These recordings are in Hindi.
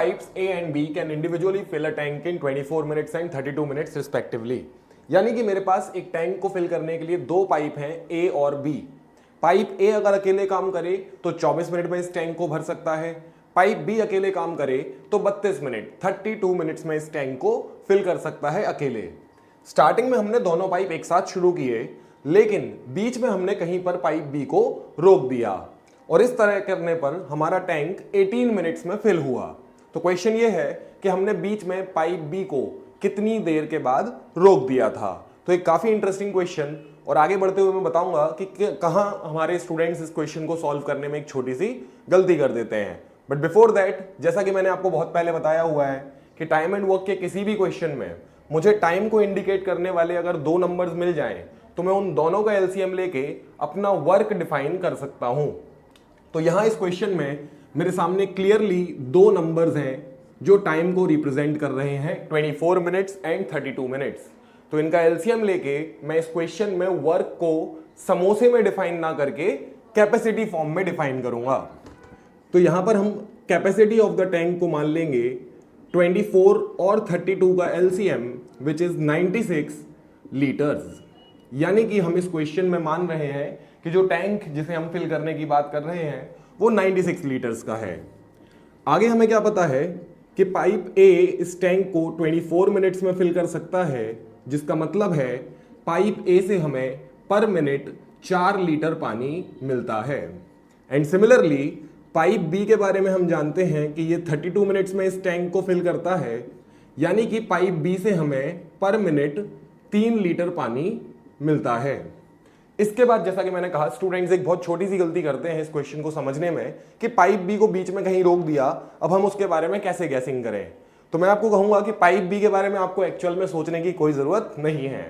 pipes A and B can individually fill a tank in 24 minutes and 32 minutes respectively। यानी कि मेरे पास एक टैंक को फिल करने के लिए दो पाइप हैं A और B। पाइप A अगर अकेले काम करे तो 24 मिनट में इस टैंक को भर सकता है, पाइप B अकेले काम करे तो 32 मिनट 32 मिनट्स में इस टैंक को फिल कर सकता है अकेले। स्टार्टिंग में हमने दोनों पाइप एक साथ शुरू किए, लेकिन बीच में हमने कहीं पर पाइप B को रोक दिया और इस तरह करने पर हमारा टैंक 18 मिनट्स में फिल हुआ। तो क्वेश्चन ये है कि हमने बीच में पाइप बी को कितनी देर के बाद रोक दिया था। तो एक काफी इंटरेस्टिंग क्वेश्चन, और आगे बढ़ते हुए मैं बताऊंगा कि कहां हमारे स्टूडेंट्स इस क्वेश्चन को सॉल्व करने में एक छोटी सी गलती कर देते हैं। बट बिफोर दैट, जैसा कि मैंने आपको बहुत पहले बताया हुआ है कि टाइम एंड वर्क के किसी भी क्वेश्चन में मुझे टाइम को इंडिकेट करने वाले अगर दो नंबर्स मिल जाएं तो मैं उन दोनों का एलसीएम लेके अपना वर्क डिफाइन कर सकता हूं। तो यहां इस क्वेश्चन में मेरे सामने क्लियरली दो नंबर्स हैं जो टाइम को रिप्रेजेंट कर रहे हैं, 24 मिनट्स एंड 32 मिनट्स। तो इनका एलसीएम लेके मैं इस क्वेश्चन में वर्क को समोसे में डिफाइन ना करके कैपेसिटी फॉर्म में डिफाइन करूंगा। तो यहां पर हम कैपेसिटी ऑफ द टैंक को मान लेंगे 24 और 32 का एलसीएम विच इज 96 लीटर्स। यानी कि हम इस क्वेश्चन में मान रहे हैं कि जो टैंक जिसे हम फिल करने की बात कर रहे हैं वो 96 लीटर्स का है। आगे हमें क्या पता है कि पाइप ए इस टैंक को 24 मिनट्स में फिल कर सकता है, जिसका मतलब है पाइप ए से हमें पर मिनट 4 लीटर पानी मिलता है। एंड सिमिलरली पाइप बी के बारे में हम जानते हैं कि ये 32 मिनट्स में इस टैंक को फिल करता है, यानी कि पाइप बी से हमें पर मिनट 3 लीटर पानी मिलता है। इसके बाद जैसा कि मैंने कहा, स्टूडेंट्स एक बहुत छोटी सी गलती करते हैं इस क्वेश्चन को समझने में कि पाइप बी को बीच में कहीं रोक दिया, अब हम उसके बारे में कैसे गैसिंग करें। तो मैं आपको कहूंगा कि पाइप बी के बारे में आपको एक्चुअल में सोचने की कोई जरूरत नहीं है।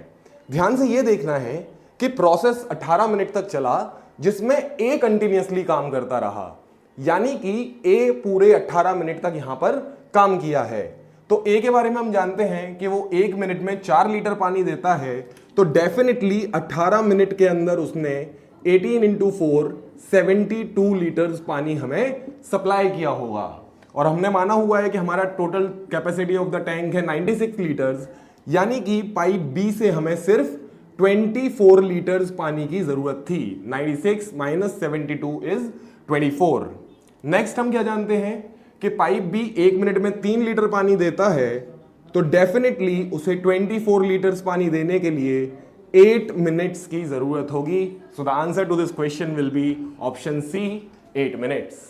ध्यान से यह देखना है कि प्रोसेस 18 मिनट तक चला जिसमें ए कंटिन्यूअसली काम करता रहा, यानी कि ए पूरे 18 मिनट तक यहां पर काम किया है। तो ए के बारे में हम जानते हैं कि वो 1 मिनट में 4 लीटर पानी देता है, तो डेफिनेटली 18 मिनट के अंदर उसने 18 इंटू 4 72 लीटर्स पानी हमें सप्लाई किया होगा। और हमने माना हुआ है कि हमारा total capacity of the tank है 96 लीटर्स, यानी कि पाइप बी से हमें सिर्फ 24 लीटर्स पानी की जरूरत थी। 96 माइनस 72 इज 24। नेक्स्ट हम क्या जानते हैं कि पाइप बी 1 मिनट में 3 लीटर पानी देता है, तो डेफिनेटली उसे 24 लीटर्स पानी देने के लिए 8 मिनट्स की जरूरत होगी। So the answer to this question will be option C, 8 minutes.